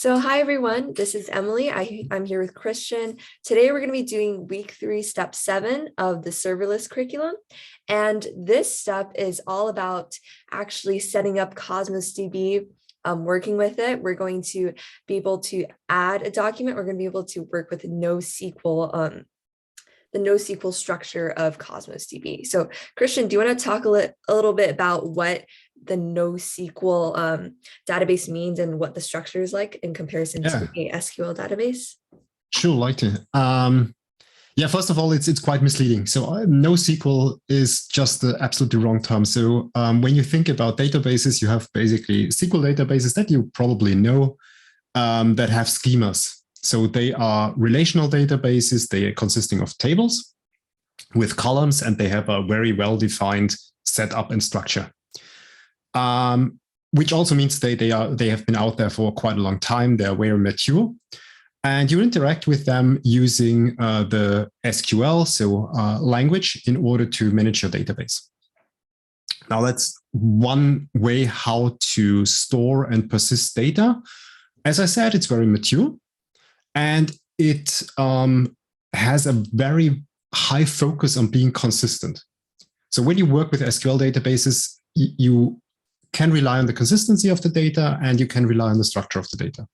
So hi everyone, this is Emily. I'm here with Christian. Today we're going to be doing week 3, step 7 of the serverless curriculum. And this step is all about actually setting up Cosmos DB, working with it. We're going to be able to add a document. We're going to be able to work with NoSQL, the NoSQL structure of Cosmos DB. So Christian, do you want to talk a little bit about what the NoSQL database means and what the structure is like in comparison to a SQL database? Sure, like to. Yeah, first of all, it's quite misleading. So NoSQL is just the absolutely wrong term. So when you think about databases, you have basically SQL databases that you probably know that have schemas. So they are relational databases. They are consisting of tables with columns, and they have a very well-defined setup and structure. Which also means they have been out there for quite a long time. They are very mature, and you interact with them using the SQL, so language, in order to manage your database. Now that's one way how to store and persist data. As I said, it's very mature, and it has a very high focus on being consistent. So when you work with SQL databases, you can rely on the consistency of the data, and you can rely on the structure of the data.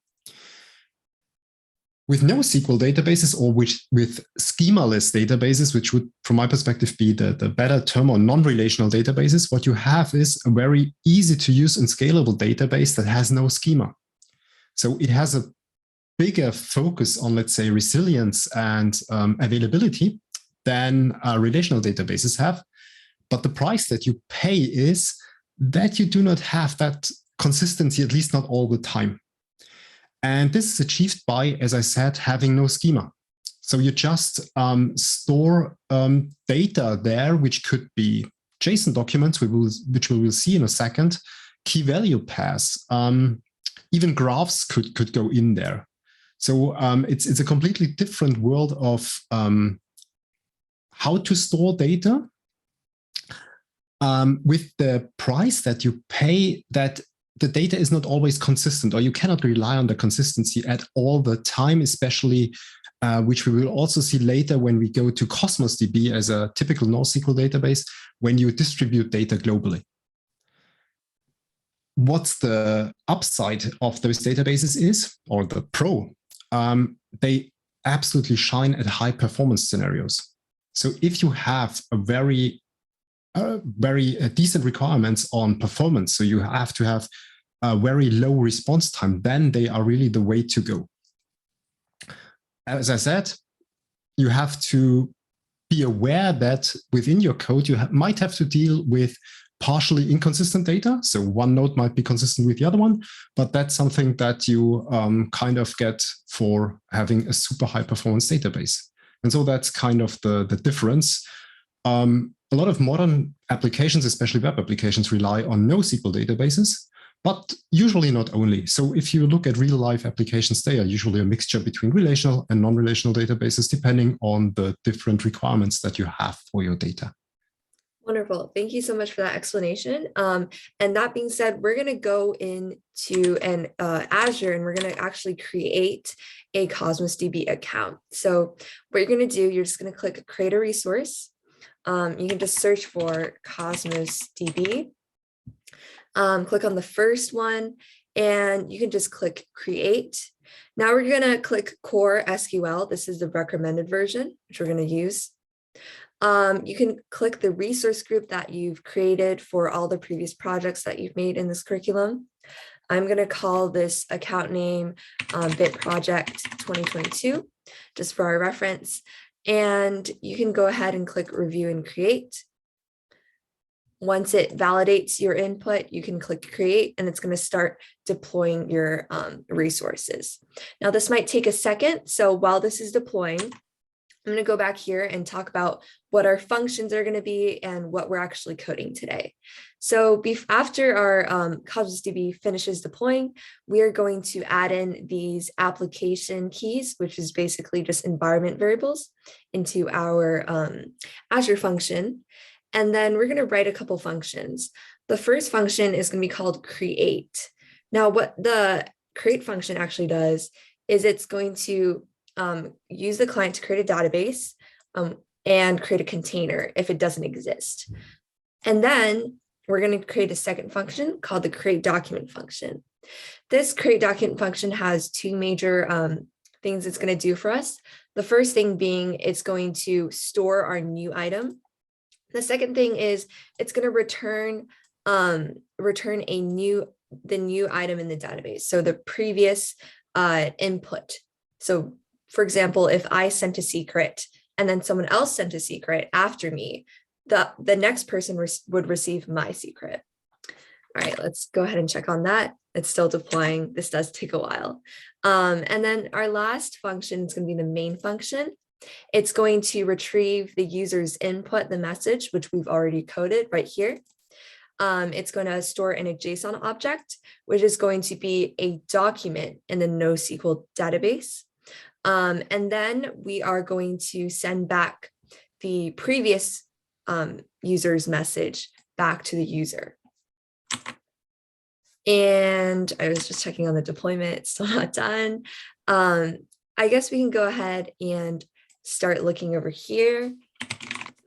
With NoSQL databases, or with schemaless databases, which would, from my perspective, be the better term, or non-relational databases, what you have is a very easy to use and scalable database that has no schema. So it has a bigger focus on, let's say, resilience and availability than relational databases have. But the price that you pay is that you do not have that consistency, at least not all the time. And this is achieved by, as I said, having no schema. So you just store data there, which could be JSON documents, which we will see in a second, key value pairs, even graphs could go in there. So it's a completely different world of how to store data. With the price that you pay, that the data is not always consistent, or you cannot rely on the consistency at all the time, especially, which we will also see later when we go to Cosmos DB as a typical NoSQL database, when you distribute data globally. What's the upside of those databases is, or the pro? They absolutely shine at high performance scenarios. So if you have a very decent requirements on performance, so you have to have a very low response time, then they are really the way to go. As I said, you have to be aware that within your code, you might have to deal with partially inconsistent data. So one node might be consistent with the other one, but that's something that you kind of get for having a super high performance database. And so that's kind of the difference. A lot of modern applications, especially web applications, rely on NoSQL databases, but usually not only. So if you look at real-life applications, they are usually a mixture between relational and non-relational databases, depending on the different requirements that you have for your data. Wonderful. Thank you so much for that explanation. And that being said, we're going to go into Azure, and we're going to actually create a Cosmos DB account. So what you're going to do, you're just going to click Create a Resource. You can just search for Cosmos DB. Click on the first one, and you can just click Create. Now we're going to click Core SQL. This is the recommended version, which we're going to use. You can click the resource group that you've created for all the previous projects that you've made in this curriculum. I'm going to call this account name Bit Project 2022, just for our reference. And you can go ahead and click Review and Create. Once it validates your input, you can click Create, and it's going to start deploying your resources. Now, this might take a second. So while this is deploying, I'm going to go back here and talk about what our functions are going to be and what we're actually coding today. So after our Cosmos DB finishes deploying, we are going to add in these application keys, which is basically just environment variables, into our Azure function. And then we're going to write a couple functions. The first function is going to be called create. Now, what the create function actually does is it's going to use the client to create a database and create a container if it doesn't exist. And then we're going to create a second function called the create document function. This create document function has two major things it's going to do for us. The first thing being it's going to store our new item. The second thing is it's going to return the new item in the database. So the previous input. So for example, if I sent a secret and then someone else sent a secret after me, the next person would receive my secret. All right, let's go ahead and check on that. It's still deploying. This does take a while. And then our last function is going to be the main function. It's going to retrieve the user's input, the message, which we've already coded right here. It's going to store in a JSON object, which is going to be a document in the NoSQL database. And then we are going to send back the previous user's message back to the user. And I was just checking on the deployment, it's still not done. I guess we can go ahead and start looking over here.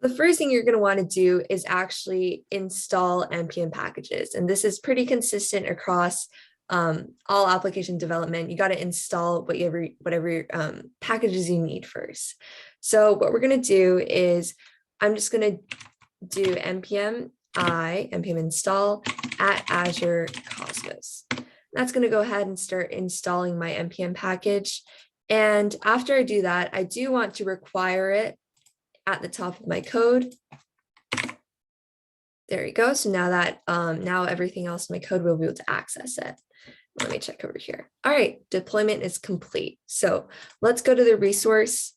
The first thing you're going to want to do is actually install Npm packages. And this is pretty consistent across all application development. You got to install whatever packages you need first. So what we're going to do is I'm just going to do npm install at Azure Cosmos. That's going to go ahead and start installing my npm package. And after I do that, I do want to require it at the top of my code. There you go. So now that now everything else in my code will be able to access it. Let me check over here. All right, deployment is complete. So let's go to the resource.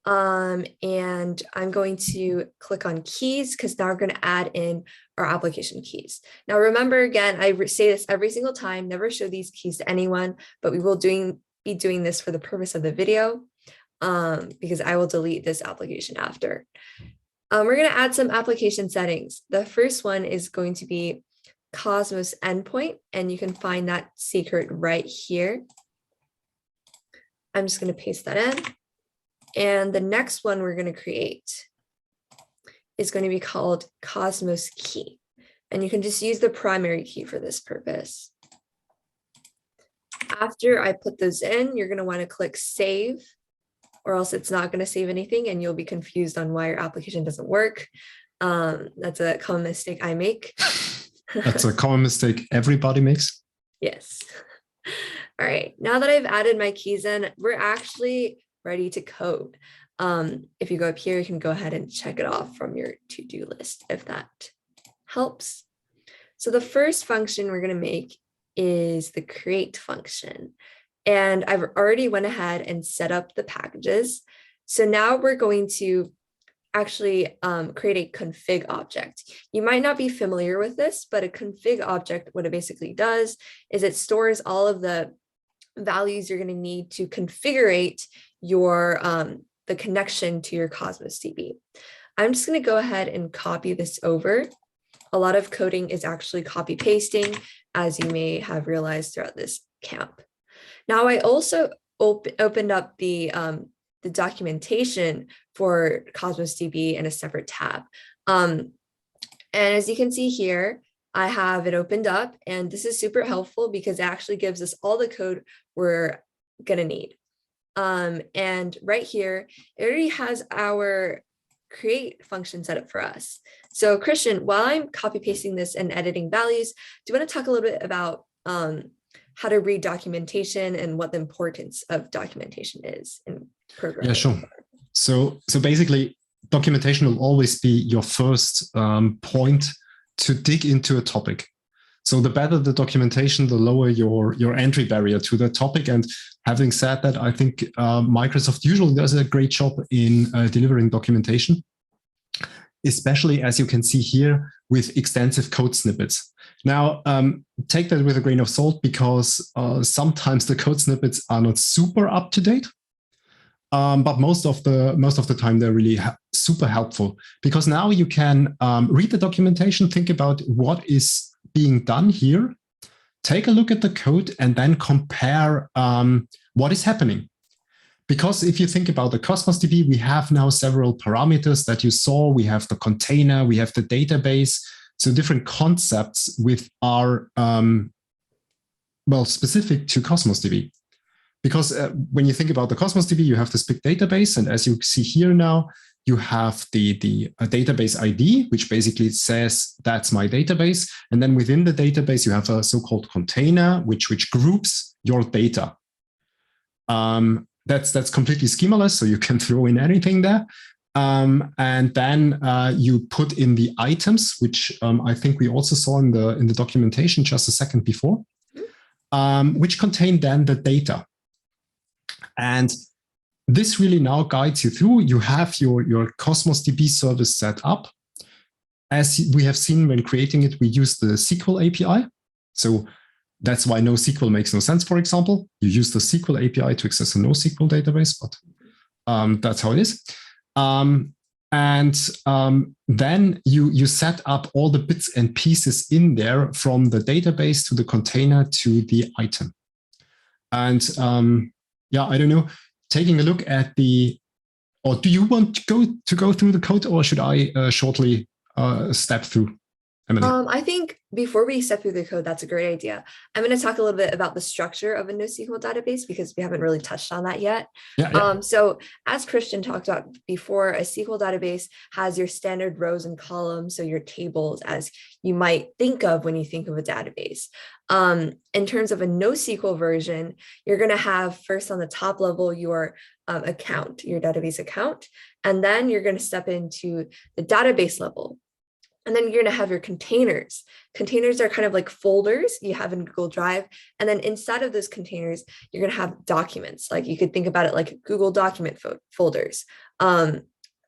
And I'm going to click on keys because now we're going to add in our application keys. Now, remember, again, I say this every single time, never show these keys to anyone, but we will be doing this for the purpose of the video because I will delete this application after. We're going to add some application settings. The first one is going to be Cosmos endpoint, and you can find that secret right here. I'm just going to paste that in. And the next one we're going to create is going to be called Cosmos key. And you can just use the primary key for this purpose. After I put those in, you're going to want to click save, or else it's not going to save anything and you'll be confused on why your application doesn't work. That's a common mistake I make. That's a common mistake everybody makes. Yes. All right. Now that I've added my keys in, we're actually ready to code. If you go up here, you can go ahead and check it off from your to-do list if that helps. So the first function we're going to make is the create function. And I've already went ahead and set up the packages. So now we're going to actually create a config object. You might not be familiar with this, but a config object, what it basically does is it stores all of the values you're going to need to configure your the connection to your Cosmos DB. I'm just going to go ahead and copy this over. A lot of coding is actually copy pasting, as you may have realized throughout this camp. Now, I also opened up the documentation for Cosmos DB in a separate tab. And as you can see here, I have it opened up, and this is super helpful because it actually gives us all the code we're going to need. And right here, it already has our create function set up for us. So Christian, while I'm copy pasting this and editing values, do you want to talk a little bit about how to read documentation and what the importance of documentation is in programming? Yeah, sure. So basically, documentation will always be your first point to dig into a topic. So the better the documentation, the lower your entry barrier to the topic. And having said that, I think Microsoft usually does a great job in delivering documentation, especially as you can see here with extensive code snippets. Now, take that with a grain of salt because sometimes the code snippets are not super up to date. But most of the time they're really super helpful because now you can read the documentation, think about what is being done here, take a look at the code and then compare what is happening. Because if you think about the Cosmos DB, we have now several parameters that you saw. We have the container, we have the database. So different concepts with are, well, specific to Cosmos DB. Because when you think about the Cosmos DB, you have this big database. And as you see here now, you have the database ID, which basically says that's my database. And then within the database, you have a so-called container, which groups your data. That's completely schemaless, so you can throw in anything there. And then you put in the items, which I think we also saw in the documentation just a second before, which contain then the data. And this really now guides you through. You have your Cosmos DB service set up. As we have seen when creating it, we use the SQL API. So that's why NoSQL makes no sense, for example. You use the SQL API to access a NoSQL database, but that's how it is. Then you set up all the bits and pieces in there from the database to the container to the item. And yeah, I don't know, taking a look at or do you want to go through the code, or should I shortly step through? Emily? I think before we step through the code, that's a great idea. I'm going to talk a little bit about the structure of a NoSQL database because we haven't really touched on that yet. Yeah. So as Christian talked about before, a SQL database has your standard rows and columns, so your tables as you might think of when you think of a database. In terms of a NoSQL version, you're going to have first on the top level your account, your database account, and then you're going to step into the database level. And then you're going to have your containers. Containers are kind of like folders you have in Google Drive. And then inside of those containers, you're going to have documents. Like you could think about it like Google document folders. And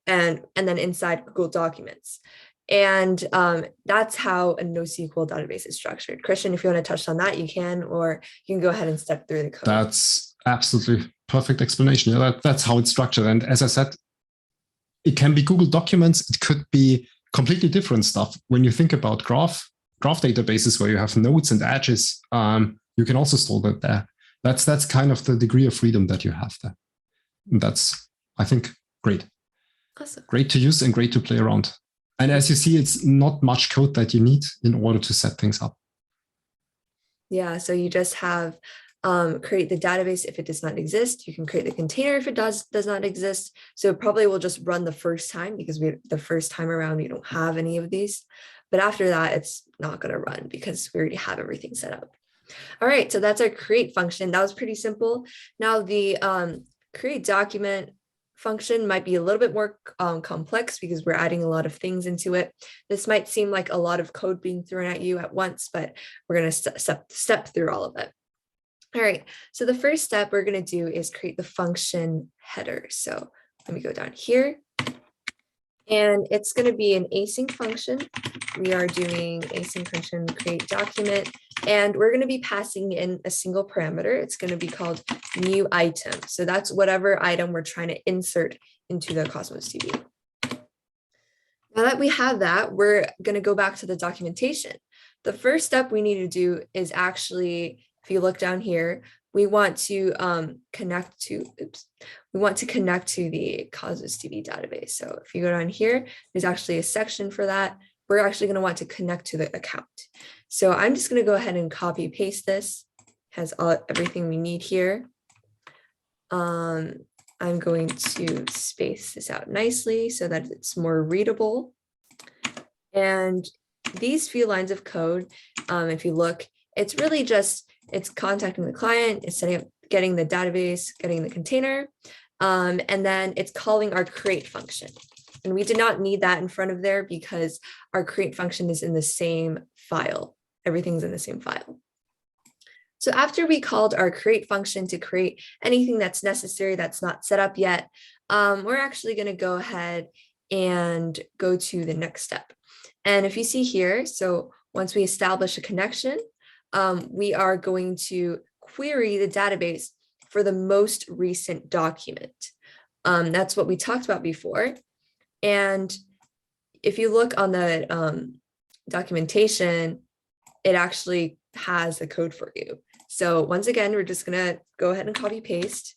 then inside Google Documents. And that's how a NoSQL database is structured. Christian, if you want to touch on that, you can, or you can go ahead and step through the code. That's absolutely perfect explanation. Yeah, that's how it's structured. And as I said, it can be Google Documents. It could be completely different stuff. When you think about graph databases where you have nodes and edges, you can also store that there. That's kind of the degree of freedom that you have there. And that's, I think, great. Awesome. Great to use and great to play around. And as you see, it's not much code that you need in order to set things up. Yeah, so you just have create the database if it does not exist. You can create the container if it does not exist. So it probably will just run the first time because the first time around, we don't have any of these. But after that, it's not going to run because we already have everything set up. All right, so that's our create function. That was pretty simple. Now the create document function might be a little bit more complex because we're adding a lot of things into it. This might seem like a lot of code being thrown at you at once, but we're going to step through all of it. All right, so the first step we're going to do is create the function header. So let me go down here. And it's going to be an async function. We are doing async function create document, and we're going to be passing in a single parameter. It's going to be called new item. So that's whatever item we're trying to insert into the Cosmos DB. Now that we have that, we're going to go back to the documentation. The first step we need to do is actually, if you look down here, we want to connect to the Cosmos DB database. So if you go down here, there's actually a section for that. We're actually going to want to connect to the account. So I'm just going to go ahead and copy paste this. Has everything we need here. I'm going to space this out nicely so that it's more readable. And these few lines of code, if you look, it's really just, it's contacting the client, it's setting up, getting the database, getting the container, and then it's calling our create function. And we did not need that in front of there because our create function is in the same file. Everything's in the same file. So after we called our create function to create anything that's necessary that's not set up yet, we're actually going to go ahead and go to the next step. And if you see here, so once we establish a connection, we are going to query the database for the most recent document. That's what we talked about before. And if you look on the documentation, it actually has the code for you. So once again, we're just gonna go ahead and copy paste.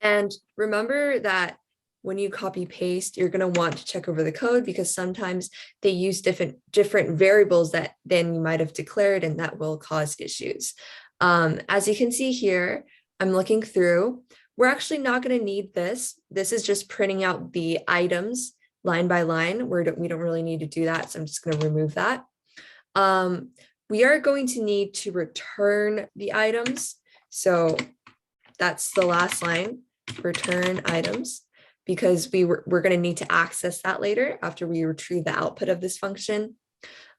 And remember that when you copy paste, you're gonna want to check over the code because sometimes they use different variables that then you might have declared, and that will cause issues. As you can see here, I'm looking through. We're actually not gonna need this. This is just printing out the items line by line. We don't really need to do that, so I'm just gonna remove that. We are going to need to return the items. So that's the last line, return items, because we're going to need to access that later after we retrieve the output of this function.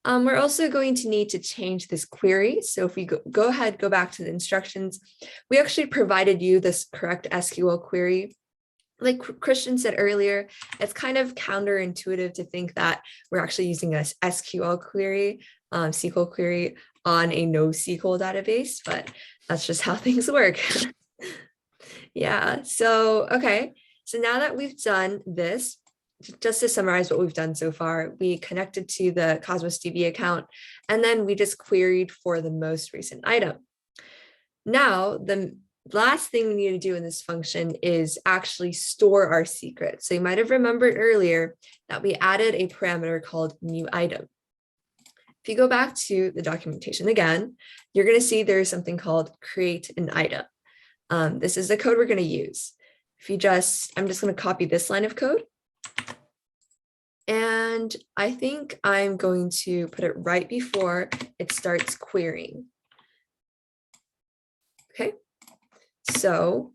We're also going to need to change this query. So if we go ahead, go back to the instructions, we actually provided you this correct SQL query. Like Christian said earlier, it's kind of counterintuitive to think that we're actually using a SQL query, SQL query on a NoSQL database, but that's just how things work. Yeah, so, okay. So now that we've done this, just to summarize what we've done so far, we connected to the Cosmos DB account, and then we just queried for the most recent item. Now, the last thing we need to do in this function is actually store our secret. So you might have remembered earlier that we added a parameter called new item. If you go back to the documentation again, you're going to see there's something called create an item. This is the code we're going to use. I'm just going to copy this line of code. And I think I'm going to put it right before it starts querying. Okay. So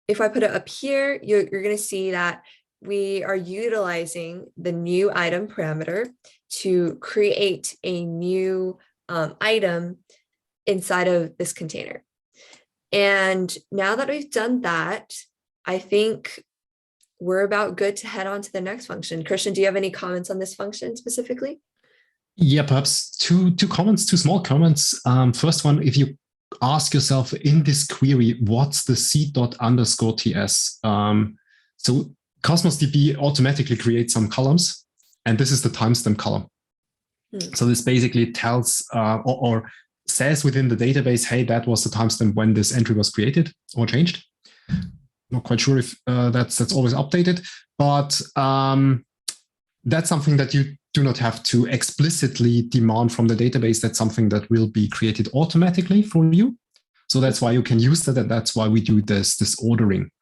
if I put it up here, you're going to see that we are utilizing the new item parameter to create a new item inside of this container. And now that we've done that, I think we're about good to head on to the next function. Christian, do you have any comments on this function specifically? Yeah, perhaps two small comments. First one, if you ask yourself in this query, what's the seed._ts? So Cosmos DB automatically creates some columns, and this is the timestamp column. So this basically tells or says within the database, hey, that was the timestamp when this entry was created or changed. Not quite sure if that's always updated, but that's something that you do not have to explicitly demand from the database. That's something that will be created automatically for you. So that's why you can use that, and that's why we do this ordering,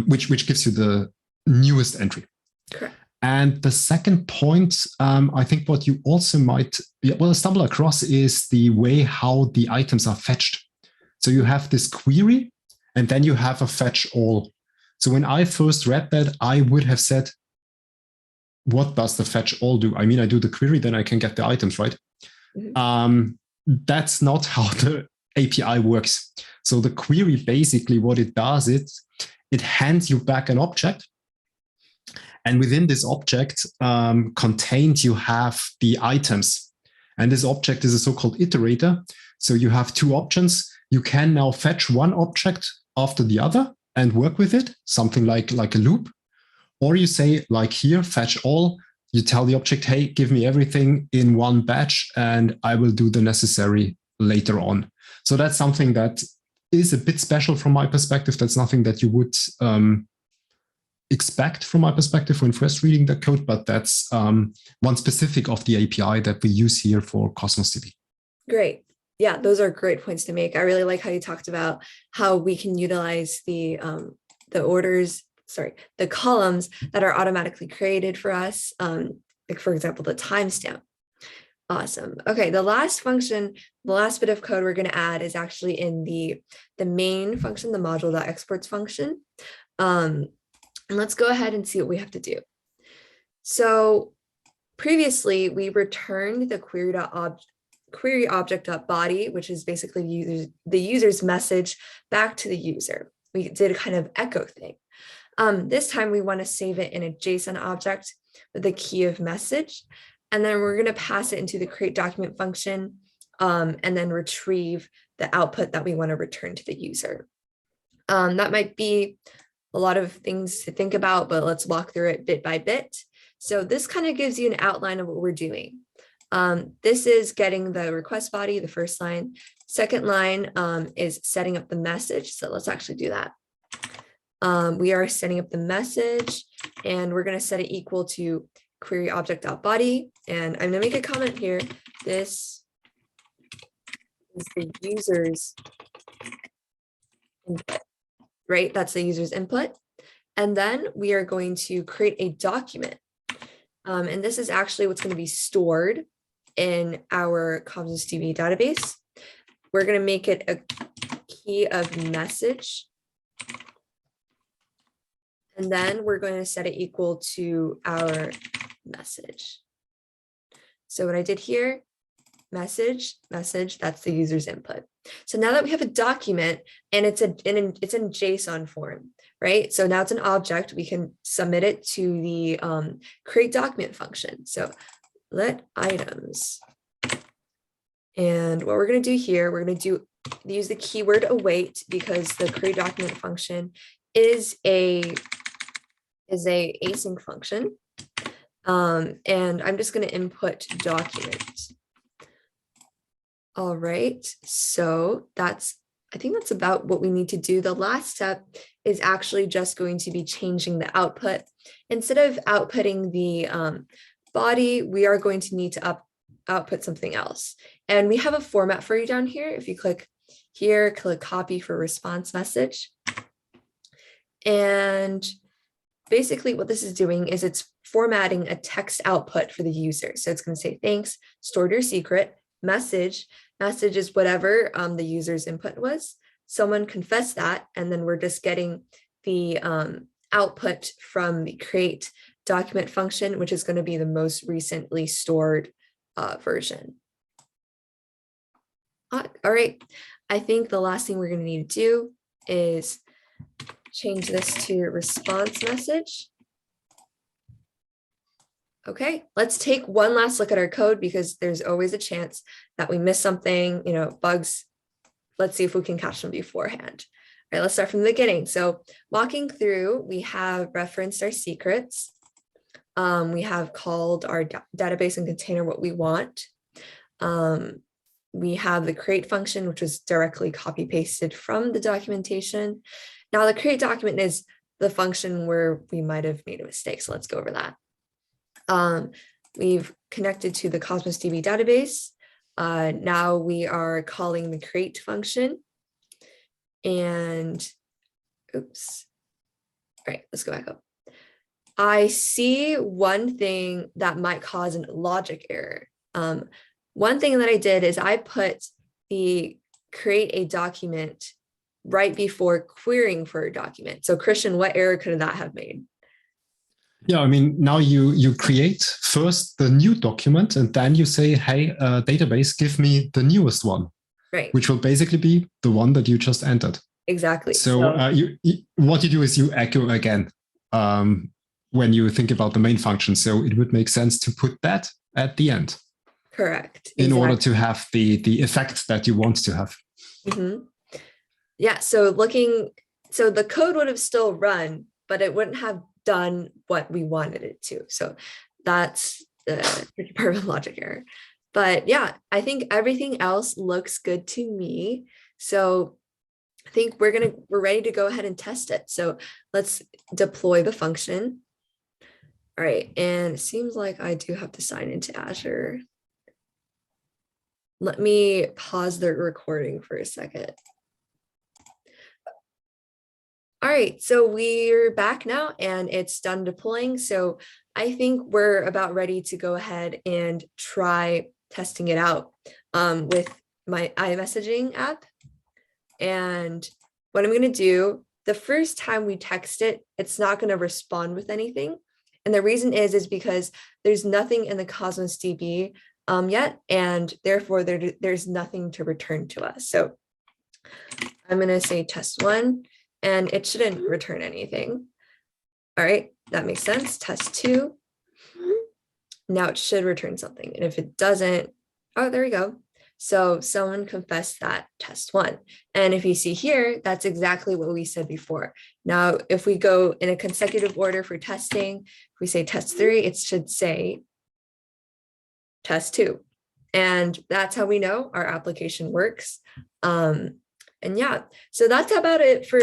which gives you the newest entry. Correct. And the second point, I think what you also might stumble across is the way how the items are fetched. So you have this query, and then you have a fetch all. So when I first read that, I would have said, what does the fetch all do? I mean, I do the query, then I can get the items, right? Mm-hmm. That's not how the API works. So the query, basically what it does, it hands you back an object. And within this object contained, you have the items. And this object is a so-called iterator. So you have two options. You can now fetch one object after the other and work with it, something like a loop. Or you say, like here, fetch all. You tell the object, hey, give me everything in one batch, and I will do the necessary later on. So that's something that is a bit special from my perspective. That's nothing that you would expect from my perspective when first reading the code, but that's one specific of the API that we use here for Cosmos DB. Great. Yeah, those are great points to make. I really like how you talked about how we can utilize the columns that are automatically created for us, like for example, the timestamp. Awesome. Okay, the last function, the last bit of code we're going to add is actually in the main function, the module.exports function. And let's go ahead and see what we have to do. So previously, we returned the query object.body, which is basically the user's message back to the user. We did a kind of echo thing. This time we want to save it in a JSON object with a key of message. And then we're going to pass it into the create document function and then retrieve the output that we want to return to the user. That might be a lot of things to think about, but let's walk through it bit by bit. So this kind of gives you an outline of what we're doing. This is getting the request body, the first line. Second line is setting up the message. So let's actually do that. We are setting up the message and we're going to set it equal to query object.body. And I'm going to make a comment here. This is the user's input, right? That's the user's input. And then we are going to create a document. And this is actually what's going to be stored in our Cosmos DB database. We're going to make it a key of message. And then we're going to set it equal to our message. So what I did here, message, that's the user's input. So now that we have a document and it's in JSON form, right? So now it's an object, we can submit it to the create document function. So let items. And what we're going to do here, we're going to use the keyword await because the create document function is a async function. And I'm just going to input document. All right, so I think that's about what we need to do. The last step is actually just going to be changing the output. Instead of outputting the body, we are going to need to output something else. And we have a format for you down here. If you click here, click copy for response message. And basically what this is doing is it's formatting a text output for the user. So it's going to say, thanks, stored your secret, message is whatever the user's input was. Someone confessed that, and then we're just getting the output from the create document function, which is going to be the most recently stored version. All right, I think the last thing we're going to need to do is change this to response message. Okay, let's take one last look at our code because there's always a chance that we miss something, bugs. Let's see if we can catch them beforehand. All right, let's start from the beginning. So walking through, we have referenced our secrets. We have called our database and container what we want. We have the create function, which was directly copy pasted from the documentation. Now the create document is the function where we might have made a mistake. So let's go over that. We've connected to the Cosmos DB database. Now we are calling the create function. And oops. All right, let's go back up. I see one thing that might cause a logic error. One thing that I did is I put the create a document right before querying for a document. So Christian, what error could that have made? Yeah, I mean, now you create first the new document and then you say, hey, database, give me the newest one, right? Which will basically be the one that you just entered. Exactly. So what you do is you echo again when you think about the main function. So it would make sense to put that at the end. Correct. In order to have the effect that you want to have. Mm-hmm. Yeah, so the code would have still run, but it wouldn't have done what we wanted it to. So that's the tricky part of a logic error. But yeah, I think everything else looks good to me. So I think we're ready to go ahead and test it. So let's deploy the function. All right, and it seems like I do have to sign into Azure. Let me pause the recording for a second. All right, so we're back now and it's done deploying. So I think we're about ready to go ahead and try testing it out with my iMessaging app. And what I'm going to do, the first time we text it, it's not going to respond with anything. And the reason is because there's nothing in the Cosmos DB yet, and therefore there's nothing to return to us. So I'm going to say test one. And it shouldn't return anything. All right, that makes sense. Test two. Now it should return something. And if it doesn't, oh, there we go. So someone confessed that test one. And if you see here, that's exactly what we said before. Now, if we go in a consecutive order for testing, if we say test three, it should say test 2. And that's how we know our application works. And yeah, so that's about it for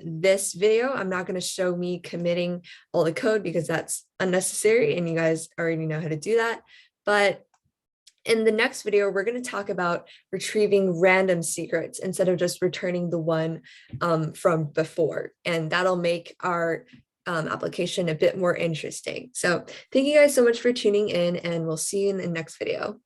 this video. I'm not going to show me committing all the code because that's unnecessary and you guys already know how to do that. But in the next video, we're going to talk about retrieving random secrets instead of just returning the one from before. And that'll make our application a bit more interesting. So thank you guys so much for tuning in, and we'll see you in the next video.